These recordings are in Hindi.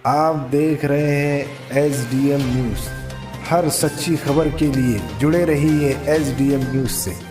आप देख रहे हैं SDM न्यूज़। हर सच्ची खबर के लिए जुड़े रहिए SDM न्यूज़ से।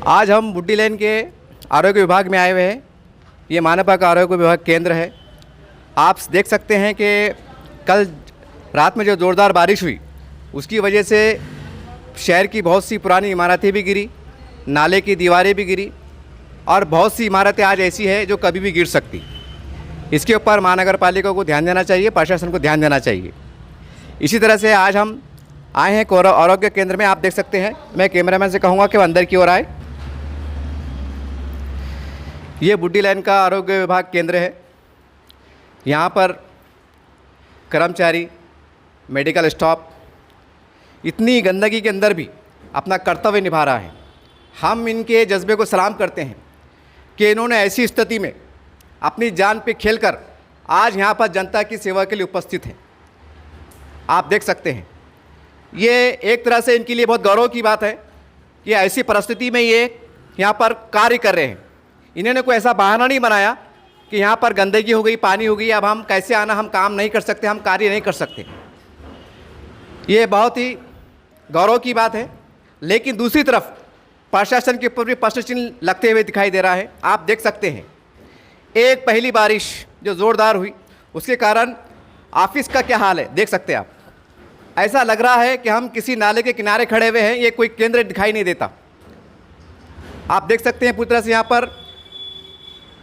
आज हम बुड्डी लेन के आरोग्य विभाग में आए हुए हैं। ये मानपा का आरोग्य विभाग केंद्र है। आप देख सकते हैं कि कल रात में जो ज़ोरदार बारिश हुई उसकी वजह से शहर की बहुत सी पुरानी इमारतें भी गिरी, नाले की दीवारें भी गिरी और बहुत सी इमारतें आज ऐसी है जो कभी भी गिर सकती। इसके ऊपर महानगर पालिका को ध्यान देना चाहिए, प्रशासन को ध्यान देना चाहिए। इसी तरह से आज हम आए हैं आरोग्य केंद्र में। आप देख सकते हैं, मैं कैमरामैन से कहूँगा कि वो अंदर की ओर आए। ये बुड्डी लाइन का आरोग्य विभाग केंद्र है। यहाँ पर कर्मचारी, मेडिकल स्टाफ इतनी गंदगी के अंदर भी अपना कर्तव्य निभा रहा है। हम इनके जज्बे को सलाम करते हैं कि इन्होंने ऐसी स्थिति में अपनी जान पे खेलकर आज यहाँ पर जनता की सेवा के लिए उपस्थित हैं। आप देख सकते हैं, ये एक तरह से इनके लिए बहुत गौरव की बात है कि ऐसी परिस्थिति में ये यहाँ पर कार्य कर रहे हैं। इन्होंने कोई ऐसा बहाना नहीं बनाया कि यहाँ पर गंदगी हो गई, पानी हो गई, अब हम कैसे आना, हम काम नहीं कर सकते, हम कार्य नहीं कर सकते। ये बहुत ही गौरव की बात है। लेकिन दूसरी तरफ प्रशासन के ऊपर भी प्रश्न चिन्ह लगते हुए दिखाई दे रहा है। आप देख सकते हैं, एक पहली बारिश जो ज़ोरदार हुई उसके कारण ऑफिस का क्या हाल है देख सकते हैं आप। ऐसा लग रहा है कि हम किसी नाले के किनारे खड़े हुए हैं, ये कोई केंद्र दिखाई नहीं देता। आप देख सकते हैं पूरी तरह से यहाँ पर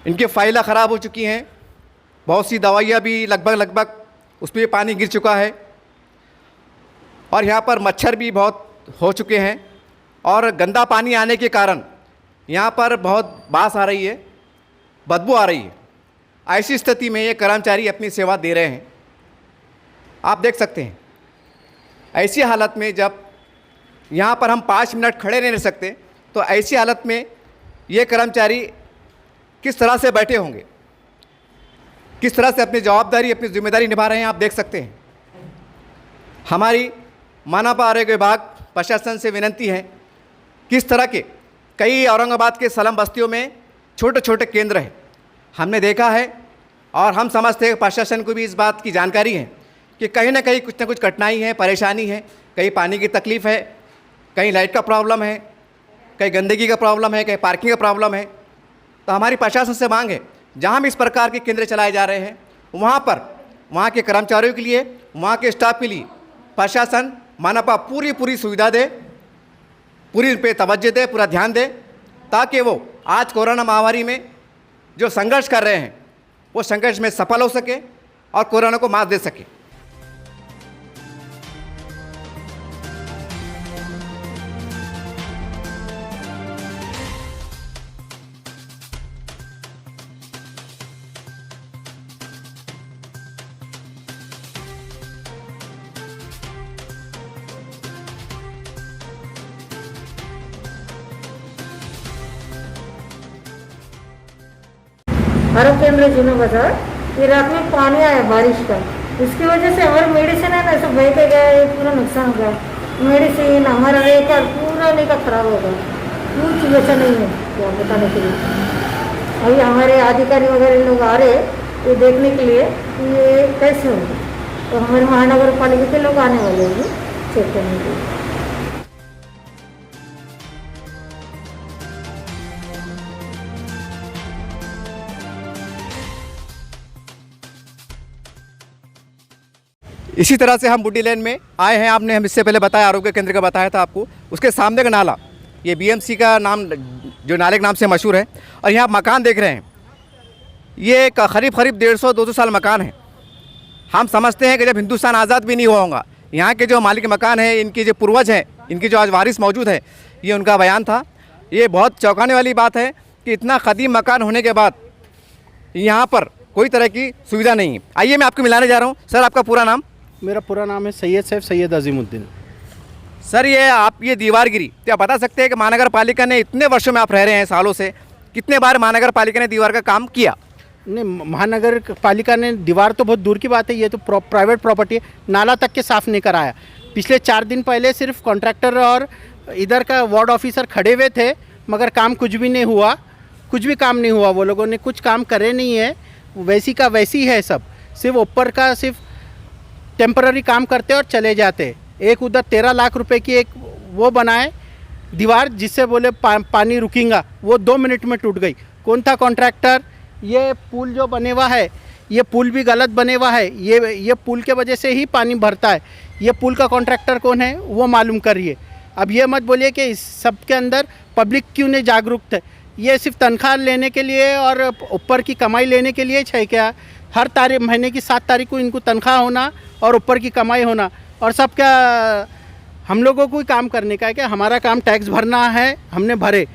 इनकी फाइलें ख़राब हो चुकी हैं। बहुत सी दवाइयाँ भी लगभग उस पर पानी गिर चुका है और यहाँ पर मच्छर भी बहुत हो चुके हैं और गंदा पानी आने के कारण यहाँ पर बहुत बास आ रही है, बदबू आ रही है। ऐसी स्थिति में ये कर्मचारी अपनी सेवा दे रहे हैं। आप देख सकते हैं, ऐसी हालत में जब यहाँ पर हम 5 मिनट खड़े नहीं रह सकते तो ऐसी हालत में ये कर्मचारी किस तरह से बैठे होंगे, किस तरह से अपनी जवाबदारी, अपनी जिम्मेदारी निभा रहे हैं। आप देख सकते हैं। हमारी मानपा आरोग्य विभाग प्रशासन से विनती है, किस तरह के कई औरंगाबाद के स्लम बस्तियों में छोटे छोटे केंद्र हैं, हमने देखा है और हम समझते हैं प्रशासन को भी इस बात की जानकारी है कि कहीं ना कहीं कुछ ना कुछ कठिनाई है, परेशानी है। कहीं पानी की तकलीफ़ है, कहीं लाइट का प्रॉब्लम है, कहीं गंदगी का प्रॉब्लम है, कहीं पार्किंग का प्रॉब्लम है। तो हमारी प्रशासन से मांग है, जहाँ भी इस प्रकार के केंद्र चलाए जा रहे हैं वहाँ पर वहाँ के कर्मचारियों के लिए, वहाँ के स्टाफ के लिए प्रशासन मानपा पूरी सुविधा दे, पूरी पे तवज्जो दे, पूरा ध्यान दे, ताकि वो आज कोरोना महामारी में जो संघर्ष कर रहे हैं वो संघर्ष में सफल हो सके और कोरोना को मात दे सके। आरोग्य केंद्र जूना बाजार। ये रात में पानी आया बारिश का, इसकी वजह से हमारे मेडिसिन है ना सब बह के गया, ये पूरा नुकसान हो गया। मेडिसिन हमारा लेकर पूरा लेकर खराब हो गया, कुछ बचा नहीं है क्या बताने के लिए। अभी हमारे अधिकारी वगैरह लोग आ रहे ये देखने के लिए कि ये कैसे होगा, तो हमारे महानगर पालिका के लोग आने वाले हैं चेक करने के लिए। इसी तरह से हम बुड्डी लेन में आए हैं। आपने हम इससे पहले बताया, आरोग्य केंद्र का बताया था आपको। उसके सामने का नाला, ये BMC का नाम जो नाले के नाम से मशहूर है। और यहाँ आप मकान देख रहे हैं, ये करीब 150-200 साल मकान है। हम समझते हैं कि जब हिंदुस्तान आज़ाद भी नहीं हुआ होगा, यहाँ के जो मालिक मकान हैं, इनके जो पूर्वज हैं, इनके जो आज वारिस मौजूद हैं, ये उनका बयान था। ये बहुत चौंकाने वाली बात है कि इतना कदीम मकान होने के बाद यहाँ पर कोई तरह की सुविधा नहीं है। आइए मैं आपको मिलाने जा रहा हूँ। सर, आपका पूरा नाम? मेरा पूरा नाम है सैयद अजीमुद्दीन। सर, ये दीवार गिरी, तो आप बता सकते हैं कि महानगर पालिका ने इतने वर्षों में आप रह रहे हैं, सालों से, कितने बार महानगर पालिका ने दीवार का काम किया? नहीं, महानगर पालिका ने दीवार तो बहुत दूर की बात है, ये तो प्राइवेट प्रॉपर्टी है, नाला तक के साफ़ नहीं कराया। पिछले 4 दिन पहले सिर्फ कॉन्ट्रैक्टर और इधर का वार्ड ऑफिसर खड़े हुए थे, मगर काम कुछ भी नहीं हुआ, कुछ भी काम नहीं हुआ। वो लोगों ने कुछ काम करे नहीं है, वैसी का वैसी है सब। सिर्फ ऊपर का सिर्फ टेम्पररी काम करते और चले जाते। एक उधर 13 लाख रुपए की एक वो बनाए दीवार, जिससे बोले पानी रुकेगा, वो 2 मिनट में टूट गई। कौन था कॉन्ट्रैक्टर? ये पुल जो बने हुआ है, ये पुल भी गलत बने हुआ है। ये पुल के वजह से ही पानी भरता है। ये पुल का कॉन्ट्रैक्टर कौन है वो मालूम करिए। अब ये मत बोलिए कि इस सब के अंदर पब्लिक क्यों नहीं जागरूक है। ये सिर्फ तनख्वाह लेने के लिए और ऊपर की कमाई लेने के लिए है क्या? हर महीने की 7 तारीख को इनको तनख्वाह होना और ऊपर की कमाई होना, और सब क्या हम लोगों को ही काम करने का है क्या? हमारा काम टैक्स भरना है, हमने भरे।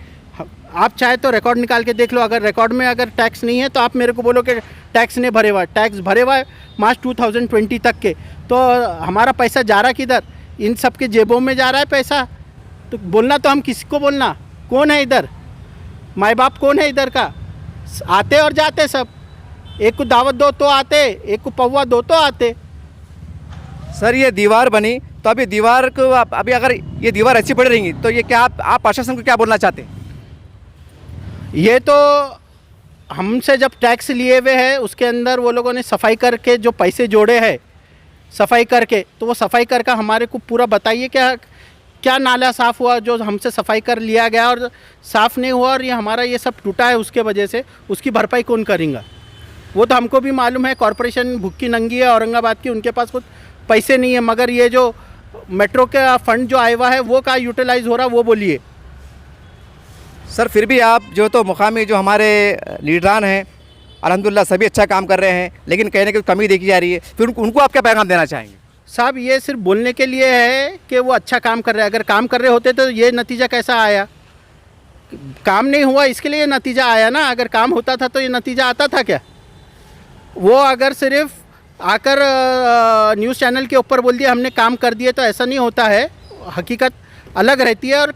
आप चाहे तो रिकॉर्ड निकाल के देख लो, अगर रिकॉर्ड में अगर टैक्स नहीं है तो आप मेरे को बोलो कि टैक्स नहीं भरे हुआ। टैक्स भरे हुआ है मार्च 2020 तक के, तो हमारा पैसा जा रहा किधर? इन सब के जेबों में जा रहा है पैसा। तो बोलना तो हम किसी को बोलना, कौन है इधर? माँ बाप कौन है इधर का? आते और जाते सब। एक को दावत दो तो आते, एक को पौवा दो तो आते। सर, ये दीवार बनी तो अभी दीवार को अभी अगर ये दीवार अच्छी पड़ी रहेंगी तो ये क्या आप प्रशासन को क्या बोलना चाहते हैं? ये तो हमसे जब टैक्स लिए हुए हैं उसके अंदर वो लोगों ने सफाई करके जो पैसे जोड़े हैं, सफाई करके, तो वो सफाई करके हमारे को पूरा बताइए क्या नाला साफ़ हुआ जो हमसे सफाई कर लिया गया और साफ़ नहीं हुआ, और ये हमारा ये सब टूटा है उसके वजह से, उसकी भरपाई कौन करेगा? वो तो हमको भी मालूम है। कॉरपोरेशन भुक्की नंगी है औरंगाबाद की, उनके पास कुछ पैसे नहीं है, मगर ये जो मेट्रो का फंड जो आया हुआ है वो क्या यूटिलाइज़ हो रहा वो बोलिए। सर, फिर भी आप जो तो मुकामी जो हमारे लीडरान हैं, अल्हम्दुलिल्लाह सभी अच्छा काम कर रहे हैं, लेकिन कहीं ना कहीं कमी देखी जा रही है, फिर उनको आप क्या पैगाम देना चाहेंगे? साहब, ये सिर्फ बोलने के लिए है कि वो अच्छा काम कर रहे हैं। अगर काम कर रहे होते तो ये नतीजा कैसा आया? काम नहीं हुआ इसके लिए ये नतीजा आया ना। अगर काम होता था तो ये नतीजा आता था क्या? वो अगर सिर्फ आकर न्यूज़ चैनल के ऊपर बोल दिया हमने काम कर दिए तो ऐसा नहीं होता है। हकीकत अलग रहती है और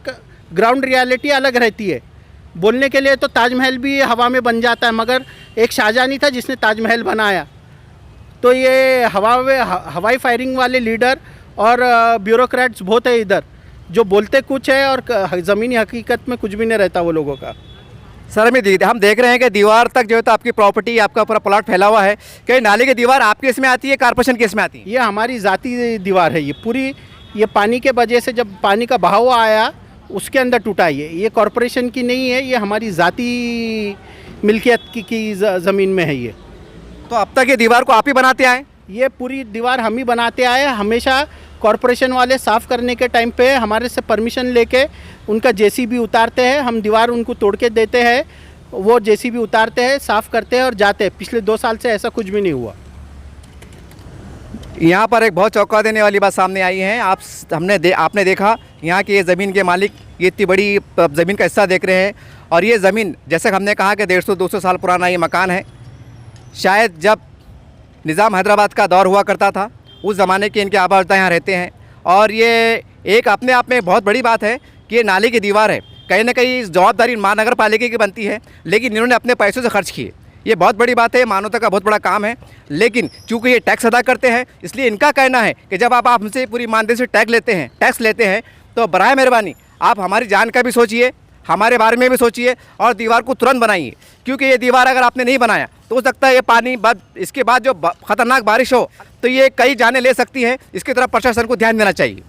ग्राउंड रियलिटी अलग रहती है। बोलने के लिए तो ताजमहल भी हवा में बन जाता है, मगर एक शाहजहां नहीं था जिसने ताजमहल बनाया। तो ये हवाई फायरिंग वाले लीडर और ब्यूरोक्रेट्स बहुत है इधर, जो बोलते कुछ है और ज़मीनी हकीकत में कुछ भी नहीं रहता वो लोगों का। सर, हम देख रहे हैं कि दीवार तक जो है तो आपकी प्रॉपर्टी, आपका पूरा प्लॉट फैला हुआ है। क्या नाले की दीवार आपके इसमें आती है, कॉर्पोरेशन के इसमें आती है? ये हमारी ज़ाती दीवार है। ये पूरी ये पानी के वजह से जब पानी का बहाव आया उसके अंदर टूटा। ये कॉरपोरेशन की नहीं है, ये हमारी ज़ाती मिल्कियत की ज़मीन में है ये। तो अब तक ये दीवार को आप ही बनाते आए? ये पूरी दीवार हम ही बनाते आए। हमेशा कॉरपोरेशन वाले साफ़ करने के टाइम पे हमारे से परमिशन लेके उनका जेसीबी उतारते हैं, हम दीवार उनको तोड़ के देते हैं, वो जेसीबी उतारते हैं, साफ़ करते हैं और जाते हैं। पिछले 2 साल से ऐसा कुछ भी नहीं हुआ। यहाँ पर एक बहुत चौंका देने वाली बात सामने आई है। आपने देखा यहाँ के ये ज़मीन के मालिक ये इतनी बड़ी ज़मीन का हिस्सा देख रहे हैं, और ये ज़मीन जैसे हमने कहा कि 150-200 साल पुराना ये मकान है। शायद जब निज़ाम हैदराबाद का दौर हुआ करता था उस ज़माने के इनके आबा अजदा यहाँ रहते हैं, और ये एक अपने आप में बहुत बड़ी बात है कि ये नाले की दीवार है। कहीं ना कहीं इस जवाबदारी महानगर पालिका की बनती है, लेकिन इन्होंने अपने पैसों से खर्च किए। ये बहुत बड़ी बात है, मानवता का बहुत बड़ा काम है, लेकिन चूँकि ये टैक्स अदा करते हैं इसलिए इनका कहना है कि जब आप हमसे पूरी ईमानदारी से टैक्स लेते हैं तो बराए मेहरबानी आप हमारी जान का भी सोचिए, हमारे बारे में भी सोचिए और दीवार को तुरंत बनाइए। क्योंकि ये दीवार अगर आपने नहीं बनाया तो हो सकता है ये पानी इसके बाद जो ख़तरनाक बारिश हो तो ये कई जानें ले सकती है। इसकी तरफ प्रशासन को ध्यान देना चाहिए।